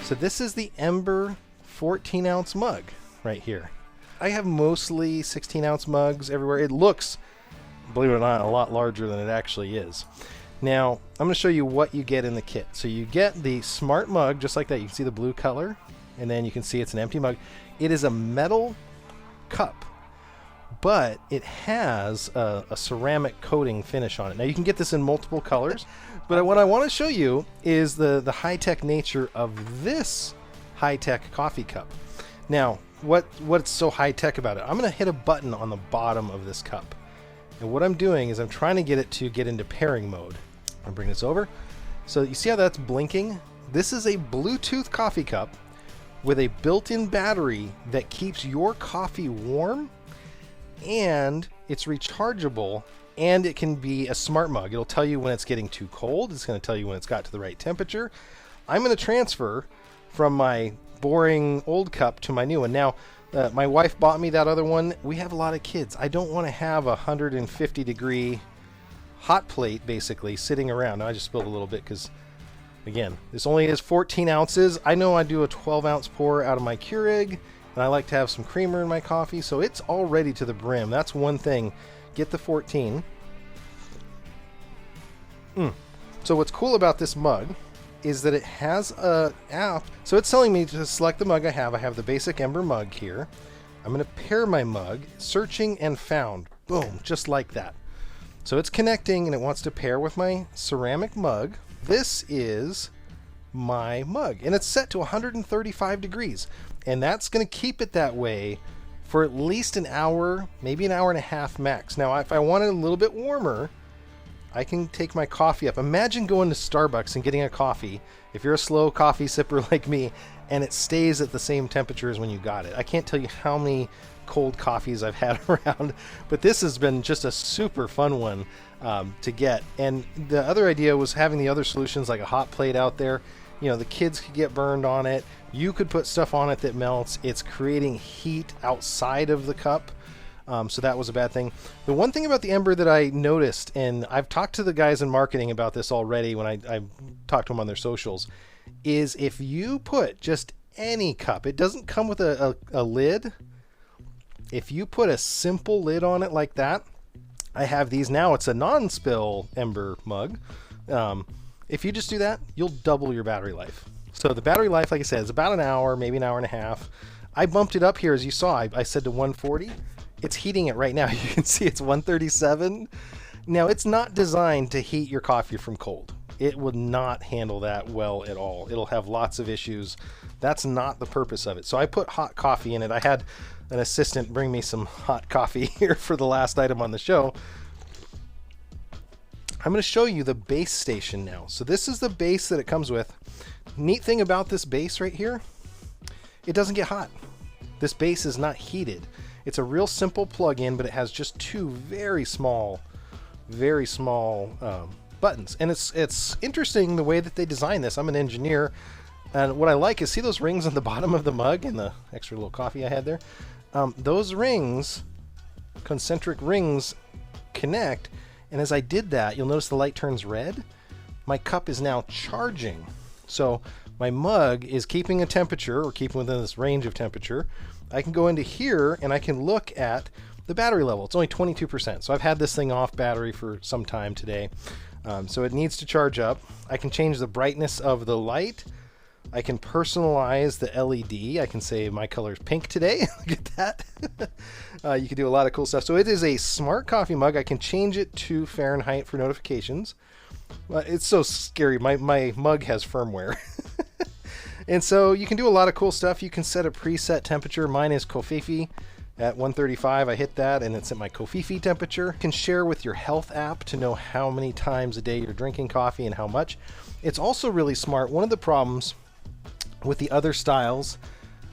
So this is the Ember 14-ounce mug right here. I have mostly 16-ounce mugs everywhere. It looks, believe it or not, a lot larger than it actually is. Now, I'm going to show you what you get in the kit. So you get the Smart mug, just like that. You can see the blue color, and then you can see it's an empty mug. It is a metal cup, but it has a ceramic coating finish on it. Now, you can get this in multiple colors, but what I want to show you is the high-tech nature of this high-tech coffee cup. Now, what's so high-tech about it? I'm going to hit a button on the bottom of this cup. And what I'm doing is I'm trying to get it to get into pairing mode. I'll bring this over. So you see how that's blinking? This is a Bluetooth coffee cup with a built-in battery that keeps your coffee warm, and it's rechargeable, and it can be a smart mug. It'll tell you when it's getting too cold. It's going to tell you when it's got to the right temperature. I'm going to transfer from my boring old cup to my new one. Now, my wife bought me that other one. We have a lot of kids. I don't want to have a 150 degree hot plate basically sitting around. Now, I just spilled a little bit because, again, this only is 14 ounces. I know I do a 12-ounce pour out of my Keurig, and I like to have some creamer in my coffee, so it's all ready to the brim. That's one thing. Get the 14. So what's cool about this mug is that it has an app. So it's telling me to select the mug I have. I have the basic Ember mug here. I'm going to pair my mug, searching and found. Boom, just like that. So it's connecting, and it wants to pair with my ceramic mug. This is my mug, and it's set to 135 degrees. And that's going to keep it that way for at least an hour, maybe an hour and a half max. Now, if I want it a little bit warmer, I can take my coffee up. Imagine going to Starbucks and getting a coffee, if you're a slow coffee sipper like me, and it stays at the same temperature as when you got it. I can't tell you how many cold coffees I've had around, but this has been just a super fun one to get. And the other idea was having the other solutions like a hot plate out there. You know, the kids could get burned on it. You could put stuff on it that melts. It's creating heat outside of the cup. So that was a bad thing. The one thing about the Ember that I noticed, and I've talked to the guys in marketing about this already when I talked to them on their socials, is if you put just any cup, it doesn't come with a lid. If you put a simple lid on it like that, I have these now. It's a non-spill Ember mug. If you just do that, you'll double your battery life. So the battery life, like I said, is about an hour, maybe an hour and a half. I bumped it up here, as you saw. I said to 140. It's heating it right now. You can see it's 137. Now, it's not designed to heat your coffee from cold. It would not handle that well at all. It'll have lots of issues. That's not the purpose of it. So I put hot coffee in it. I had an assistant bring me some hot coffee here for the last item on the show. I'm going to show you the base station now. So this is the base that it comes with. Neat thing about this base right here, it doesn't get hot. This base is not heated. It's a real simple plug-in, but it has just two very small buttons. And it's interesting the way that they design this. I'm an engineer, and what I like is, see those rings on the bottom of the mug and the extra little coffee I had there? Those rings, concentric rings, connect, and as I did that, you'll notice the light turns red. My cup is now charging. So my mug is keeping a temperature, or keeping within this range of temperature. I can go into here and I can look at the battery level. It's only 22%. So I've had this thing off battery for some time today. So it needs to charge up. I can change the brightness of the light. I can personalize the LED. I can say my color is pink today. Look at that. You can do a lot of cool stuff. So it is a smart coffee mug. I can change it to Fahrenheit for notifications. It's so scary. My mug has firmware. And so you can do a lot of cool stuff. You can set a preset temperature. Mine is Kofifi at 135. I hit that and it's at my Kofifi temperature. You can share with your health app to know how many times a day you're drinking coffee and how much. It's also really smart. One of the problems with the other styles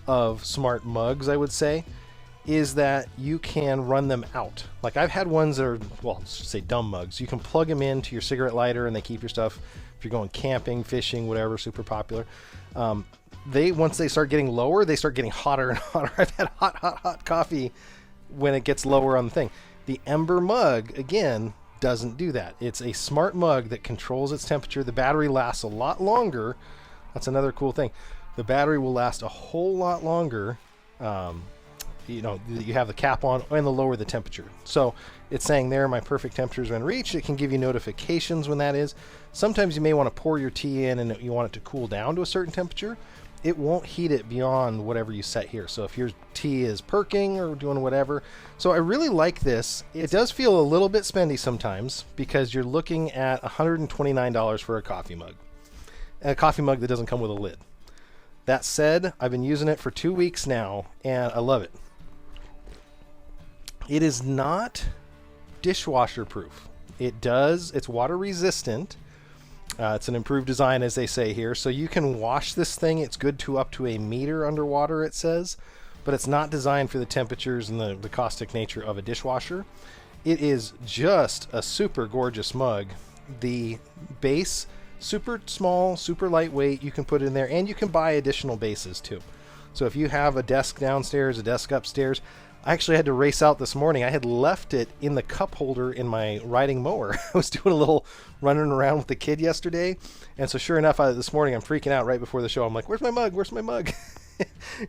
of smart mugs, I would say, is that you can run them out. Like I've had ones that are, well, let's just say dumb mugs. You can plug them into your cigarette lighter and they keep your stuff. If you're going camping, fishing, whatever, super popular. Once they start getting lower, they start getting hotter and hotter. I've had hot coffee when it gets lower on the thing. The Ember mug, again, doesn't do that. It's a smart mug that controls its temperature. The battery lasts a lot longer. That's another cool thing. the battery will last a whole lot longer. You know, you have the cap on and the lower the temperature. So it's saying there my perfect temperature is when reached. It can give you notifications when that is. Sometimes you may want to pour your tea in and you want it to cool down to a certain temperature. It won't heat it beyond whatever you set here. So if your tea is perking or doing whatever. So I really like this. It does feel a little bit spendy sometimes because you're looking at $129 for a coffee mug. And a coffee mug that doesn't come with a lid. That said, I've been using it for 2 weeks now and I love it. It is not dishwasher proof. It's water resistant. It's an improved design, as they say here. So you can wash this thing. It's good to up to a meter underwater, it says. But it's not designed for the temperatures and the caustic nature of a dishwasher. It is just a super gorgeous mug. The base, super small, super lightweight. You can put it in there. And you can buy additional bases, too. So if you have a desk downstairs, a desk upstairs, I actually had to race out this morning. I had left it in the cup holder in my riding mower. I was doing a little running around with the kid yesterday. And so sure enough, this morning I'm freaking out right before the show. I'm like, where's my mug? Where's my mug?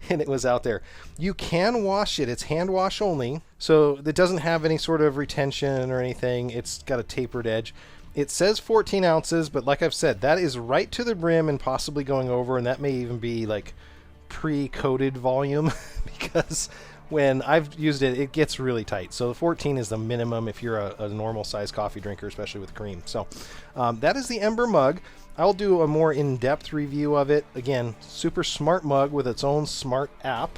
And it was out there. You can wash it. It's hand wash only. So it doesn't have any sort of retention or anything. It's got a tapered edge. It says 14 ounces, but like I've said, that is right to the brim and possibly going over. And that may even be like pre-coated volume because when I've used it, it gets really tight. So the 14 is the minimum if you're a normal size coffee drinker, especially with cream. So that is the Ember mug. I'll do a more in-depth review of it. Again, super smart mug with its own smart app.